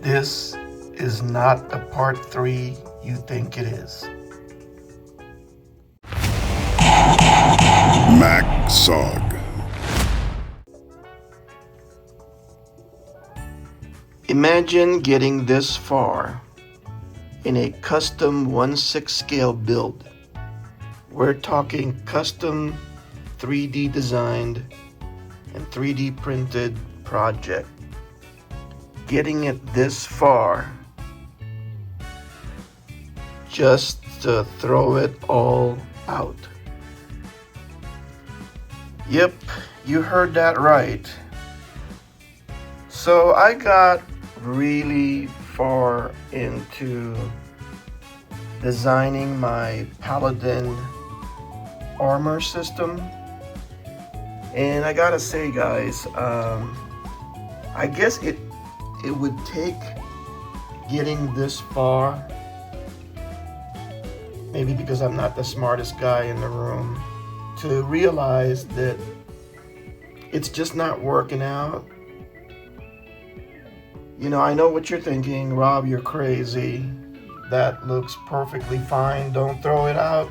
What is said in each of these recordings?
This is not the part 3 you think it is. Mac Sog. Imagine getting this far in a custom 1/6 scale build. We're talking custom 3D designed and 3D printed project. Getting it this far just to throw it all out. Yep, you heard that right. So I got really far into designing my Paladin Armor System, and I gotta say, guys, I guess it would take getting this far, maybe because I'm not the smartest guy in the room, to realize that it's just not working out. You know, I know what you're thinking, Rob, you're crazy. That looks perfectly fine. Don't throw it out.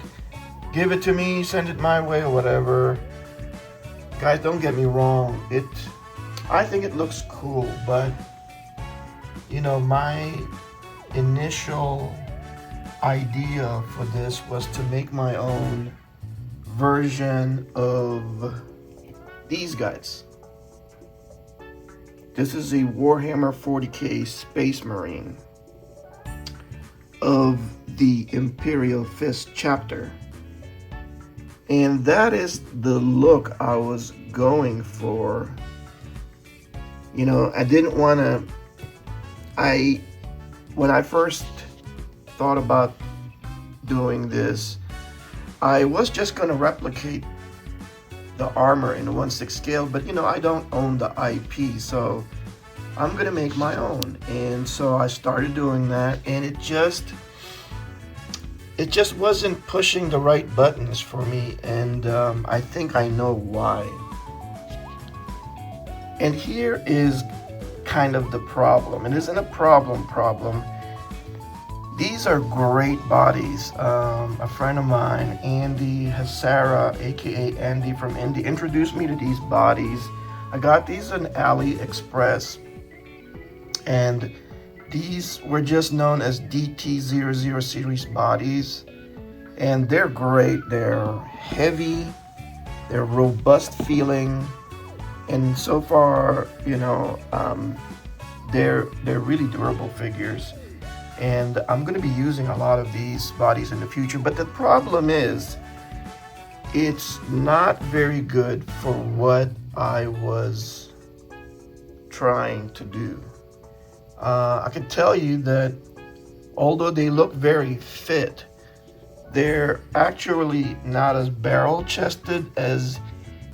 Give it to me, send it my way or whatever. Guys, don't get me wrong. I think it looks cool, but you know, my initial idea for this was to make my own version of these guys. This is a Warhammer 40k Space Marine of the Imperial Fist chapter. And that is the look I was going for. You know, I didn't want to... When I first thought about doing this, I was just going to replicate the armor in a 1/6 scale, but you know, I don't own the IP, so I'm going to make my own. And so I started doing that, and it just wasn't pushing the right buttons for me, and I think I know why. And here is kind of the problem. It isn't a problem. These are great bodies. A friend of mine, Andy Hasara, aka Andy from Indy, introduced me to these bodies. I got these on AliExpress, and these were just known as DT00 series bodies, and they're great. They're heavy, they're robust feeling, and so far, you know, they're really durable figures. And I'm going to be using a lot of these bodies in the future. But the problem is, it's not very good for what I was trying to do. I can tell you that although they look very fit, they're actually not as barrel-chested as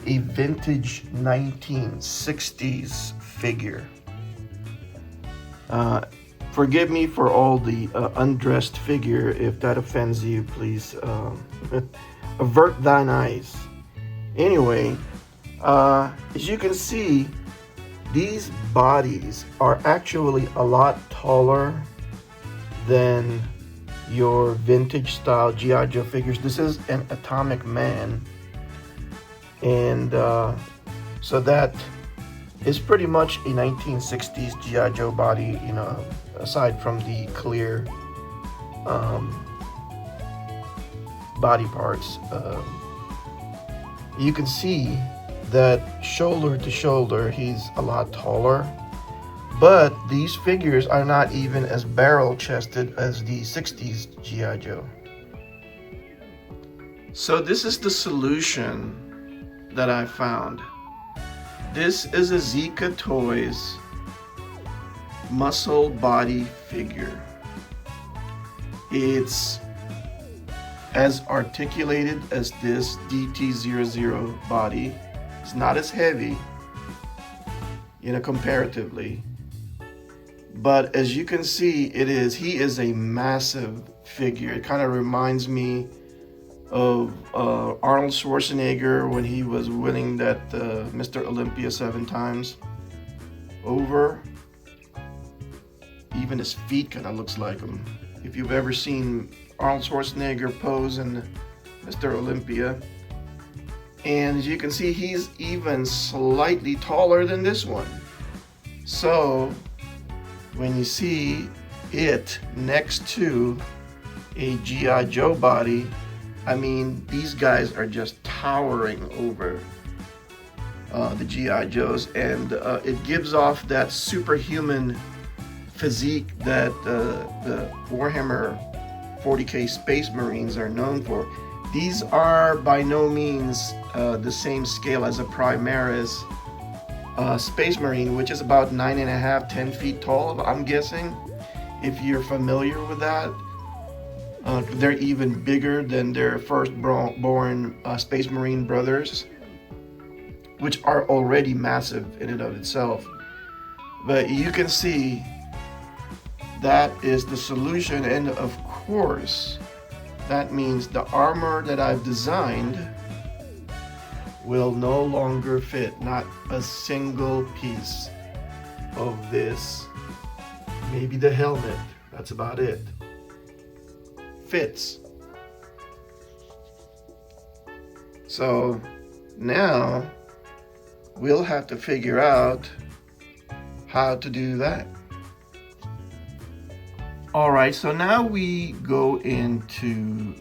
a vintage 1960s figure. Forgive me for all the undressed figure. If that offends you, please avert thine eyes. Anyway, as you can see, these bodies are actually a lot taller than your vintage style G.I. Joe figures. This is an Atomic Man, and so that is pretty much a 1960s G.I. Joe body, you know, aside from the clear body parts. You can see that shoulder to shoulder he's a lot taller, but these figures are not even as barrel chested as the 60s G.I. Joe. So this is the solution that I found. This is a Zika Toys muscle body figure. It's as articulated as this DT00 body. It's not as heavy, you know, comparatively. But as you can see, he is a massive figure. It kind of reminds me of Arnold Schwarzenegger when he was winning that Mr. Olympia 7 times over. even his feet kind of looks like him. If you've ever seen Arnold Schwarzenegger pose in Mr. Olympia. And as you can see, he's even slightly taller than this one. So when you see it next to a G.I. Joe body, I mean, these guys are just towering over the G.I. Joes, and it gives off that superhuman physique that the Warhammer 40K Space Marines are known for. These are by no means the same scale as a Primaris Space Marine, which is about 9.5, 10 feet tall, I'm guessing. If you're familiar with that, they're even bigger than their first-born Space Marine brothers, which are already massive in and of itself. But you can see that is the solution, and of course, that means the armor that I've designed will no longer fit. Not a single piece of this, maybe the helmet, that's about it, fits. So now we'll have to figure out how to do that. Alright, so now we go into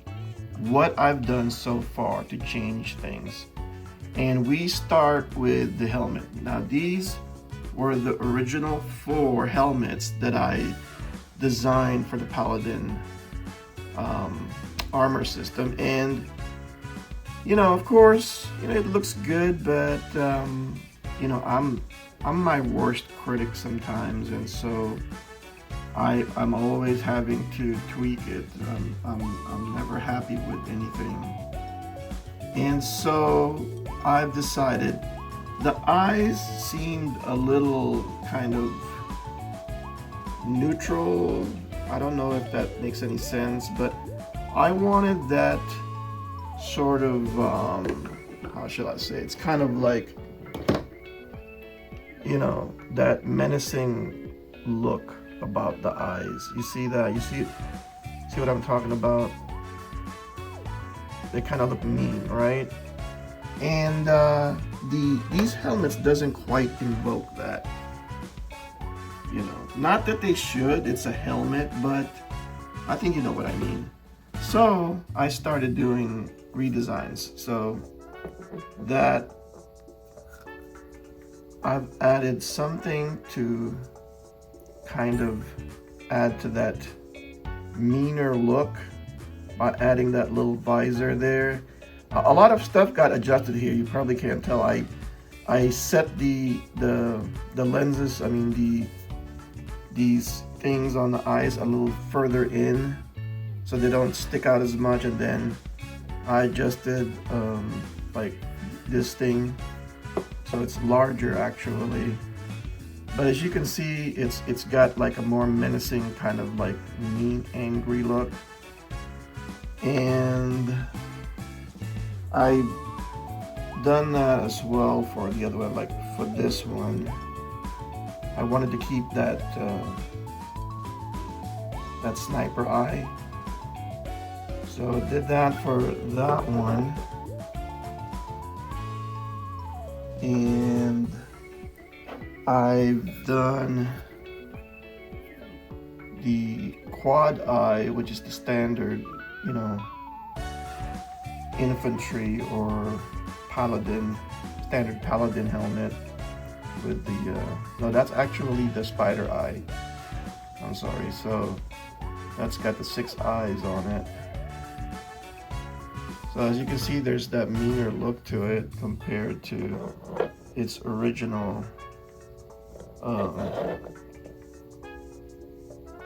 what I've done so far to change things. And we start with the helmet. Now these were the original 4 helmets that I designed for the Paladin Armor System. And, you know, of course, you know, it looks good, but, you know, I'm my worst critic sometimes, and so I'm always having to tweak it. I'm never happy with anything. And so I've decided the eyes seemed a little kind of neutral. I don't know if that makes any sense, but I wanted that sort of, how should I say, it's kind of like, you know, that menacing look about the eyes. You see that? You see what I'm talking about? They kind of look mean, right? And these helmets doesn't quite invoke that. You know, not that they should, it's a helmet, but I think you know what I mean. So I started doing redesigns, so that I've added something to kind of add to that meaner look by adding that little visor there. A lot of stuff got adjusted here. You probably can't tell. I set the lenses, I mean these things on the eyes a little further in so they don't stick out as much, and then I adjusted like this thing so it's larger actually. But as you can see, it's got like a more menacing kind of like mean, angry look. And I've done that as well for the other one. Like for this one, I wanted to keep that that sniper eye. So I did that for that one. And I've done the quad eye, which is the standard, you know, infantry or paladin, standard paladin helmet with the, no, that's actually the spider eye. I'm sorry. So that's got the 6 eyes on it. So as you can see, there's that meaner look to it compared to its original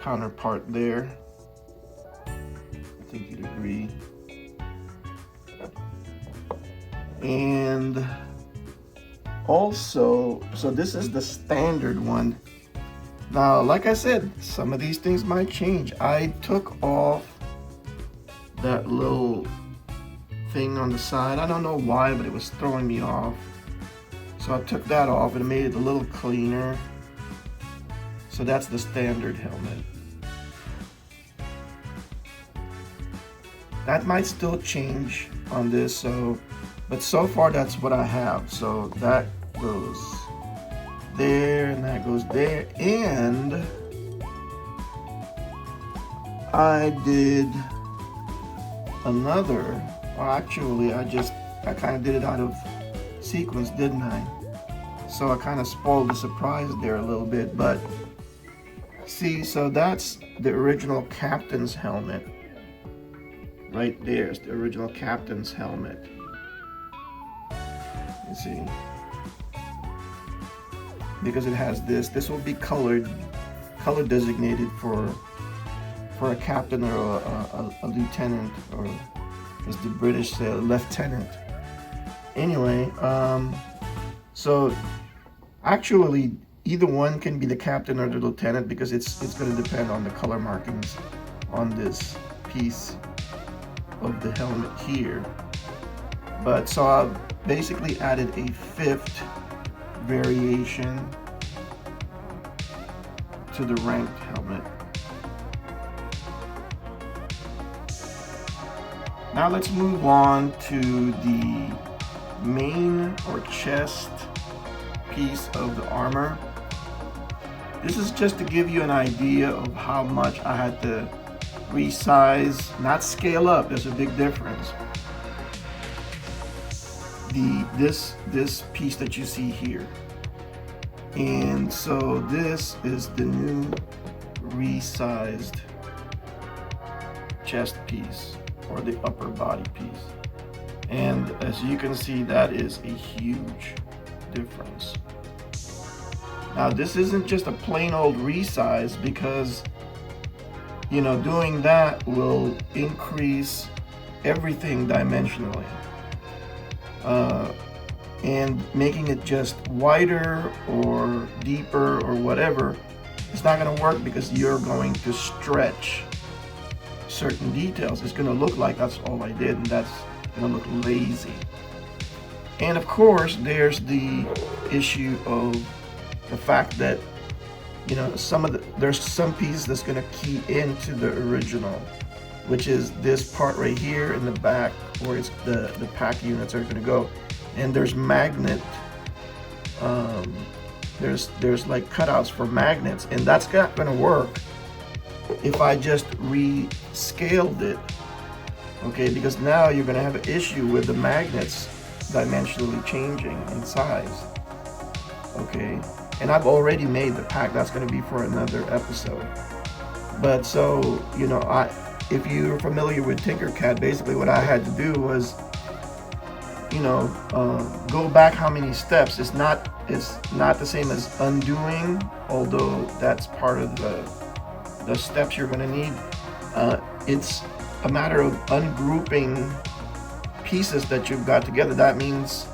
counterpart there. I think you'd agree. And also, so this is the standard one. Now, like I said, some of these things might change. I took off that little thing on the side. I don't know why, but it was throwing me off. So I took that off and made it a little cleaner. So that's the standard helmet. That might still change on this, but so far that's what I have. So that goes there and that goes there, and I did another, well, actually I kind of did it out of sequence, didn't I? So I kind of spoiled the surprise there a little bit, but see, so that's the original captain's helmet. Right there is the original captain's helmet. You see? Because it has this will be color designated for a captain or a lieutenant, or as the British say, a lieutenant. Anyway, so actually either one can be the captain or the lieutenant, because it's going to depend on the color markings on this piece of the helmet here. But so I basically added a 5th variation to the ranked helmet. Now let's move on to the main or chest piece of the armor. This is just to give you an idea of how much I had to resize, not scale up. There's a big difference. This piece that you see here, and so this is the new resized chest piece, or the upper body piece, and as you can see, that is a huge difference. Now this isn't just a plain old resize, because you know, doing that will increase everything dimensionally, and making it just wider or deeper or whatever, it's not going to work, because you're going to stretch certain details. It's going to look like that's all I did, and that's going to look lazy. And of course, there's the issue of the fact that, you know, there's some pieces that's going to key into the original, which is this part right here in the back, where it's the pack units are going to go. And there's magnet, there's like cutouts for magnets, and that's not going to work if I just rescaled it, okay? Because now you're going to have an issue with the magnets dimensionally changing in size, okay? And I've already made the pack. That's going to be for another episode. But so, you know, if you're familiar with Tinkercad, basically what I had to do was, you know, go back how many steps. It's not the same as undoing, although that's part of the steps you're going to need. It's a matter of ungrouping pieces that you've got together. That means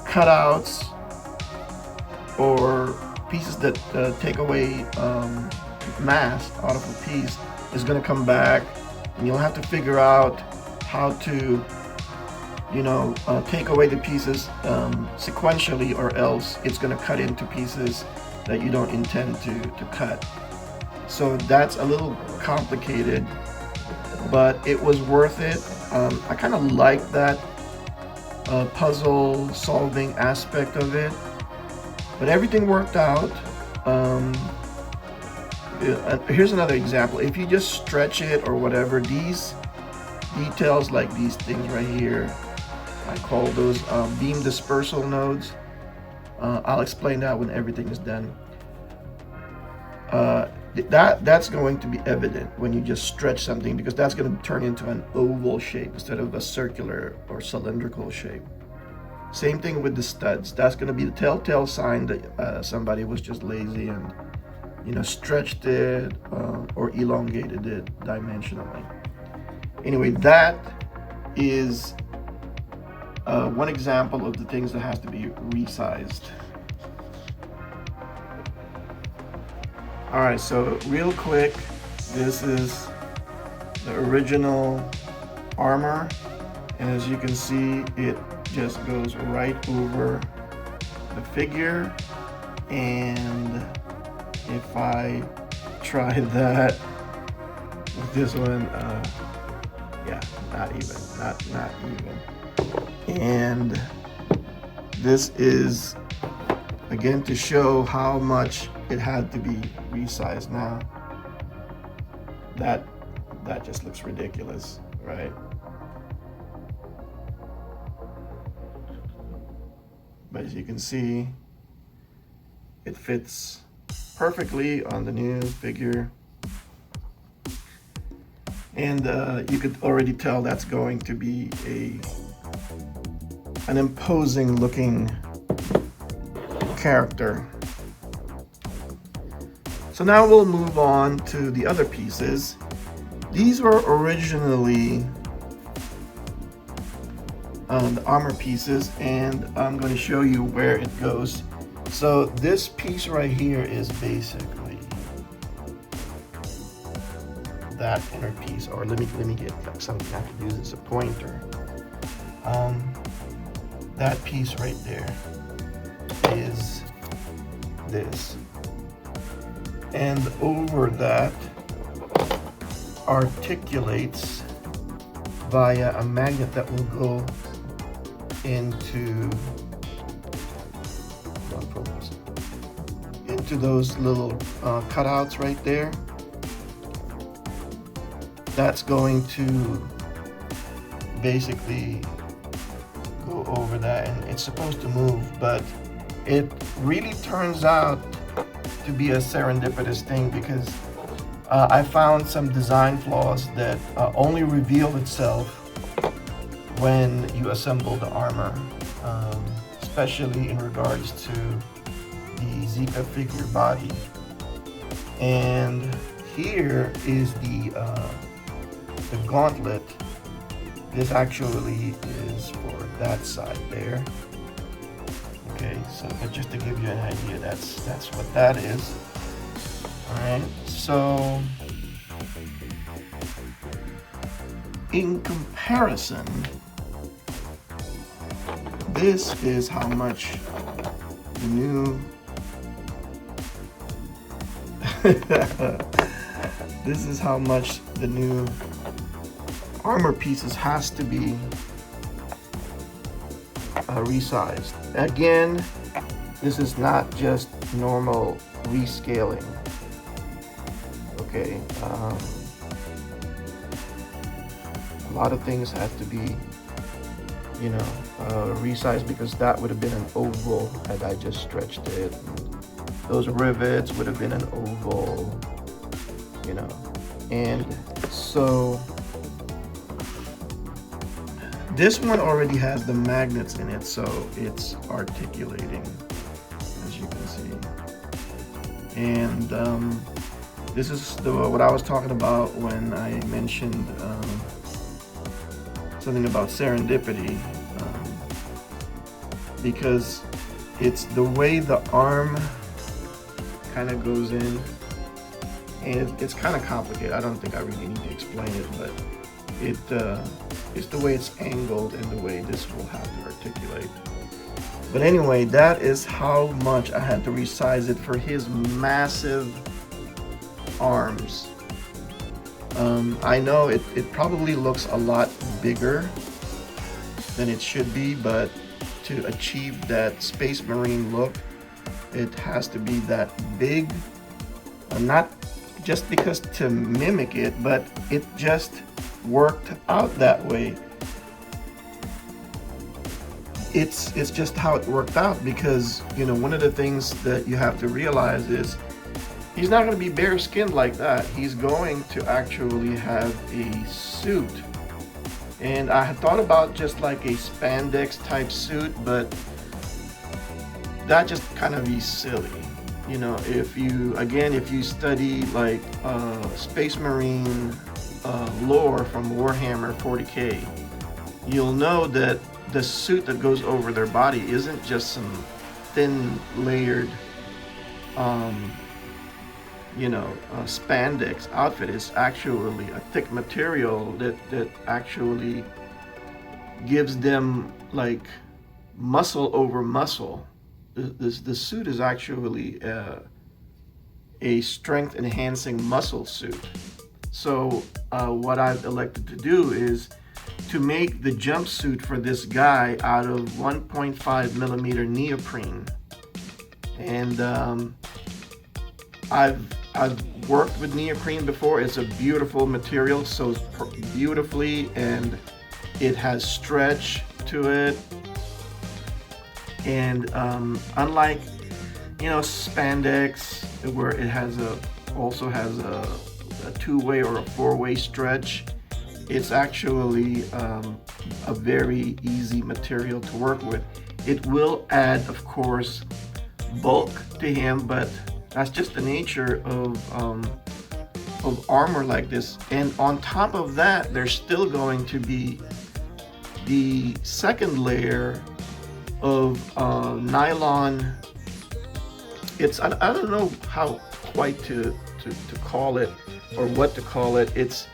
cutouts or pieces that take away mass out of a piece is going to come back, and you'll have to figure out how to, you know, take away the pieces sequentially, or else it's going to cut into pieces that you don't intend to cut. So that's a little complicated, but it was worth it. I kind of like that puzzle solving aspect of it, but everything worked out. Here's another example. If you just stretch it or whatever, these details, like these things right here, I call those beam dispersal nodes. I'll explain that when everything is done. That's going to be evident when you just stretch something, because that's going to turn into an oval shape instead of a circular or cylindrical shape. Same thing with the studs. That's going to be the telltale sign that somebody was just lazy and, you know, stretched it or elongated it dimensionally. Anyway, that is one example of the things that has to be resized. All right, so real quick, this is the original armor, and as you can see, it just goes right over the figure, and if I try that with this one, yeah, not even. And this is again to show how much it had to be resized. Now that just looks ridiculous, right? But as you can see, it fits perfectly on the new figure. And you could already tell that's going to be an imposing looking character. So now we'll move on to the other pieces. These were originally the armor pieces, and I'm going to show you where it goes. So this piece right here is basically that inner piece, or let me get like something I could use as a pointer. That piece right there is this, and over that articulates via a magnet that will go into those little cutouts right there. That's going to basically go over that, and it's supposed to move, but it really turns out to be a serendipitous thing, because I found some design flaws that only reveal itself when you assemble the armor, especially in regards to the Zika figure body. And here is the gauntlet. This actually is for that side there. Okay, so but just to give you an idea, that's what that is. All right, so in comparison, this is how much the new this is how much the new armor pieces has to be resized. Again, this is not just normal rescaling. Okay, a lot of things have to be, resized, because that would have been an oval had I just stretched it. Those rivets would have been an oval, and so this one already has the magnets in it, so it's articulating, as you can see. And this is what I was talking about when I mentioned something about serendipity, because it's the way the arm kind of goes in, and it's kind of complicated. I don't think I really need to explain it, but it's the way it's angled and the way this will have to articulate. But anyway, that is how much I had to resize it for his massive arms. I know it probably looks a lot bigger than it should be, but to achieve that Space Marine look, it has to be that big. Not just because to mimic it, but it just worked out that way. It's just how it worked out, because one of the things that you have to realize is he's not going to be bare skinned like that. He's going to actually have a suit, and I had thought about just like a spandex type suit, but that just kind of be silly. If you study like Space Marine lore from Warhammer 40k, you'll know that the suit that goes over their body isn't just some thin layered spandex outfit. It's actually a thick material that actually gives them like muscle over muscle. The suit is actually a strength enhancing muscle suit. So what I've elected to do is to make the jumpsuit for this guy out of 1.5 millimeter neoprene. And I've worked with neoprene before. It's a beautiful material, sews beautifully, and it has stretch to it. And unlike, you know, spandex, where it has also has a two-way or a four-way stretch, it's actually a very easy material to work with. It will add, of course, bulk to him, but that's just the nature of armor like this. And on top of that, there's still going to be the second layer of nylon. It's I don't know how quite to call it or what to call it. It's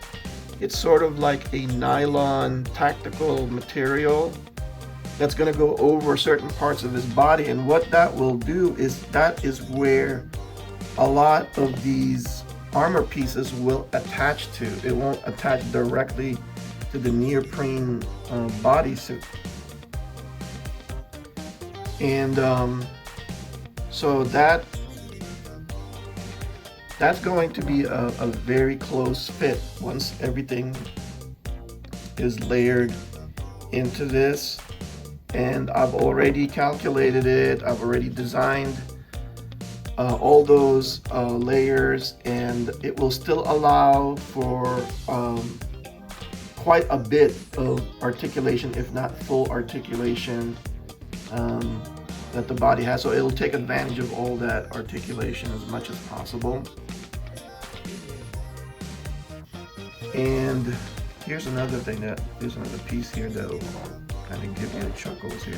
sort of like a nylon tactical material that's going to go over certain parts of his body, and what that will do is that is where a lot of these armor pieces will attach to. It won't attach directly to the neoprene bodysuit. And so that's going to be a very close fit once everything is layered into this. And I've already calculated it. I've already designed all those layers, and it will still allow for quite a bit of articulation, if not full articulation, that the body has. So it'll take advantage of all that articulation as much as possible. And here's another thing there's another piece here that'll kind of give you chuckles here.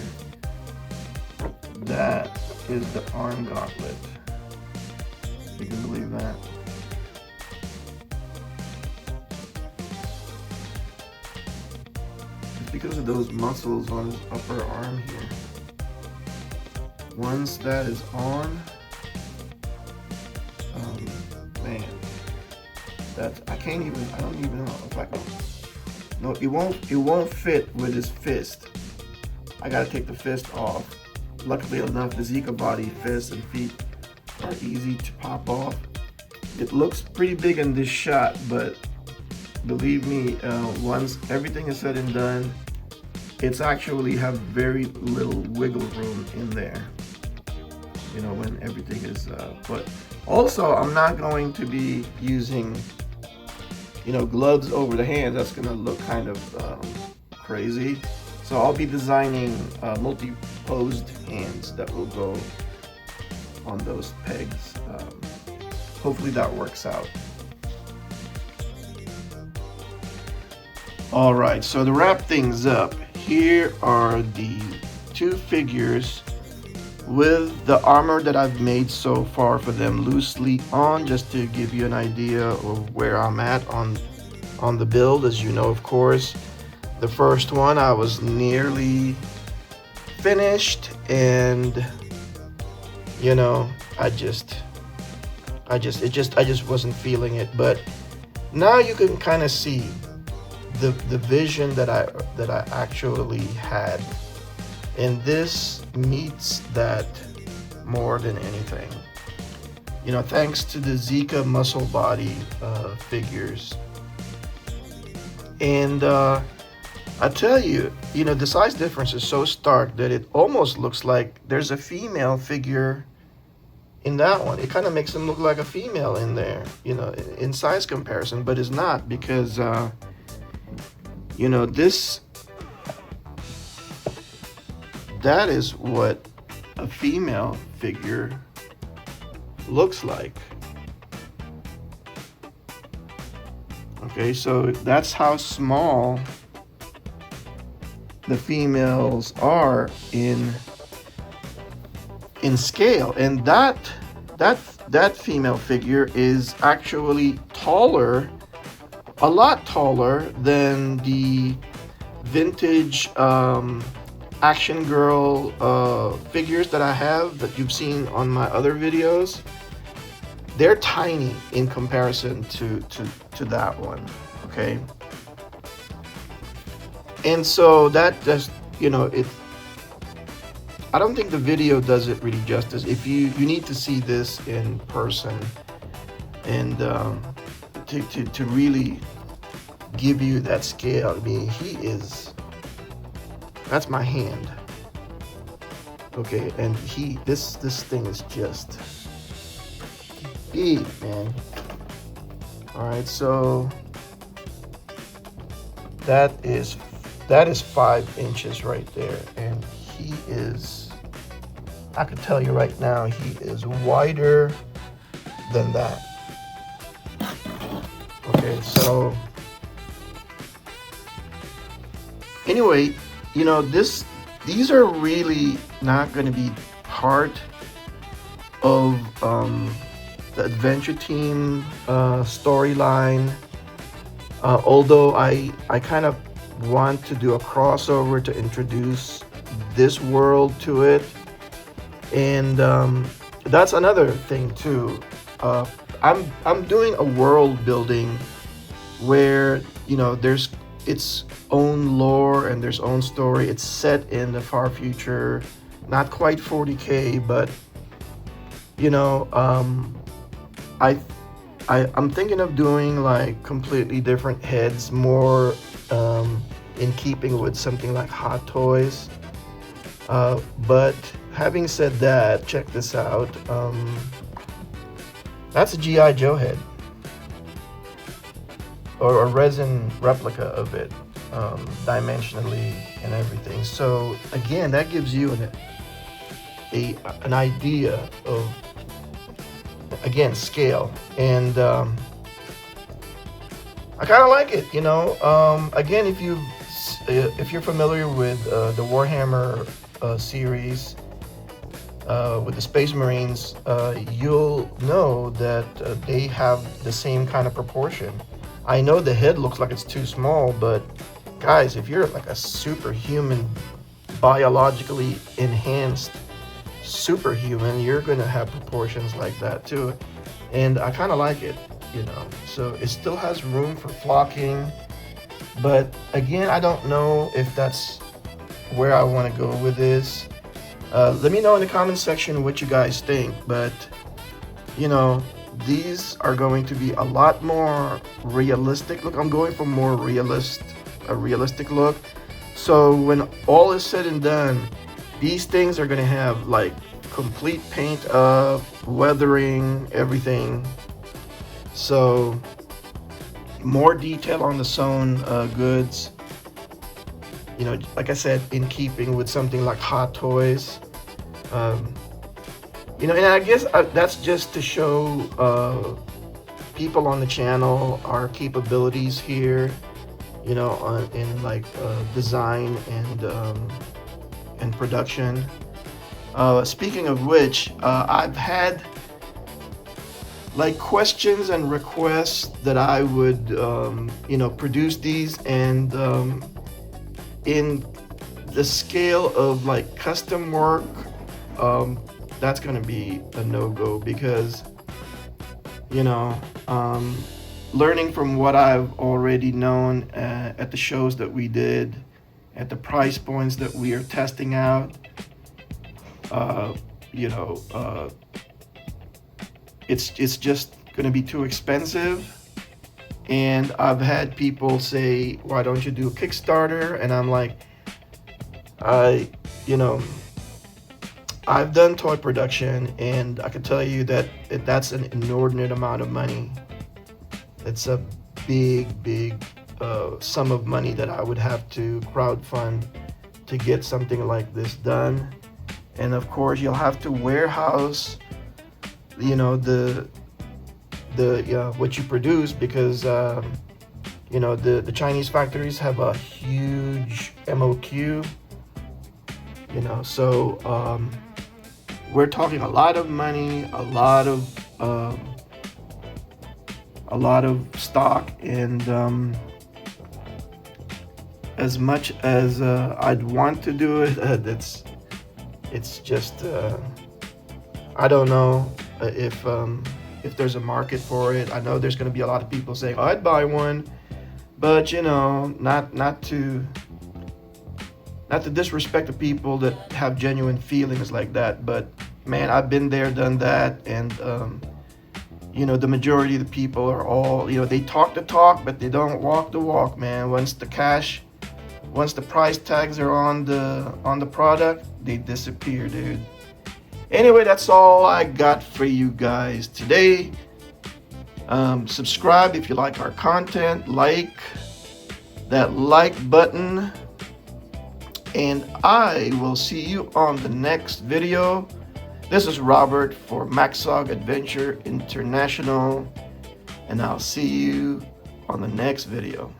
That is the arm gauntlet. You can believe that. It's because of those muscles on his upper arm here. Once that is on, man, that's, I don't even know if I can. No, it won't fit with his fist. I gotta take the fist off. Luckily enough, the Zika body fist and feet are easy to pop off. It looks pretty big in this shot, but believe me, once everything is said and done, it's actually have very little wiggle room in there. You know, when everything is, but also I'm not going to be using, you know, gloves over the hands. That's gonna look kind of crazy. So I'll be designing multi-posed hands that will go on those pegs. Hopefully that works out. All right, so to wrap things up, here are the two figures with the armor that I've made so far for them loosely on, just to give you an idea of where I'm at on the build. As you know, of course, the first one I was nearly finished, and you know, I just wasn't feeling it. But now you can kind of see the vision that I actually had, and this meets that more than anything. You know, thanks to the Zika muscle body figures. And I tell you, you know, the size difference is so stark that it almost looks like there's a female figure in that one. It kind of makes them look like a female in there, you know, in size comparison, but it's not, because you know, that is what a female figure looks like. Okay, so that's how small the females are in scale, and that female figure is actually taller, a lot taller than the vintage action girl figures that I have, that you've seen on my other videos. they're tiny in comparison to that one. Okay, and so that just, you know, it, I don't think the video does it really justice. If you need to see this in person, and to really give you that scale. I mean, that's my hand. Okay, and this thing is just big, man. All right, so that is 5 inches right there, and he is, I can tell you right now, he is wider than that. Okay, so anyway, you know, these are really not going to be part of the adventure team storyline, although I kind of want to do a crossover to introduce this world to it. And that's another thing too. I'm doing a world building where, you know, there's its own lore and there's own story. It's set in the far future, not quite 40K, but you know, I'm thinking of doing like completely different heads, more in keeping with something like Hot Toys. But having said that, check this out. That's a G.I. Joe head, or a resin replica of it, dimensionally and everything. So again, that gives you an idea of, again, scale. And I kind of like it, you know. Again, if you're familiar with the Warhammer series with the Space Marines, you'll know that they have the same kind of proportion. I know the head looks like it's too small, but guys, if you're like a superhuman, biologically enhanced superhuman, you're gonna have proportions like that too. And I kind of like it, you know. So it still has room for flocking, but again, I don't know if that's where I want to go with this. Let me know in the comment section what you guys think. But you know, these are going to be a lot more realistic. Look, I'm going for a realistic look. So when all is said and done, these things are going to have like complete paint up, weathering, everything. So more detail on the sewn goods. You know, like I said, in keeping with something like Hot Toys. You know, and I guess that's just to show people on the channel our capabilities here, you know, in like design and production. Speaking of which, I've had like questions and requests that I would, you know, produce these, and in the scale of like custom work, that's gonna be a no-go, because you know, learning from what I've already known at the shows that we did, at the price points that we are testing out, you know, it's just gonna be too expensive. And I've had people say, why don't you do a Kickstarter? And I'm like, you know, I've done toy production, and I can tell you that that's an inordinate amount of money. It's a big sum of money that I would have to crowdfund to get something like this done. And of course, you'll have to warehouse, you know, the what you produce, because you know, the Chinese factories have a huge MOQ, you know. So we're talking a lot of money, a lot of stock, and as much as I'd want to do it, it's just I don't know if if there's a market for it. I know there's going to be a lot of people saying, oh, I'd buy one, but you know, not to disrespect the people that have genuine feelings like that. But man, I've been there, done that, and you know, the majority of the people are all, you know, they talk the talk, but they don't walk the walk, man. Once the price tags are on the product, they disappear, dude. Anyway, that's all I got for you guys today. Subscribe if you like our content, like that like button, and I will see you on the next video. This is Robert for Maxog Adventure International, and I'll see you on the next video.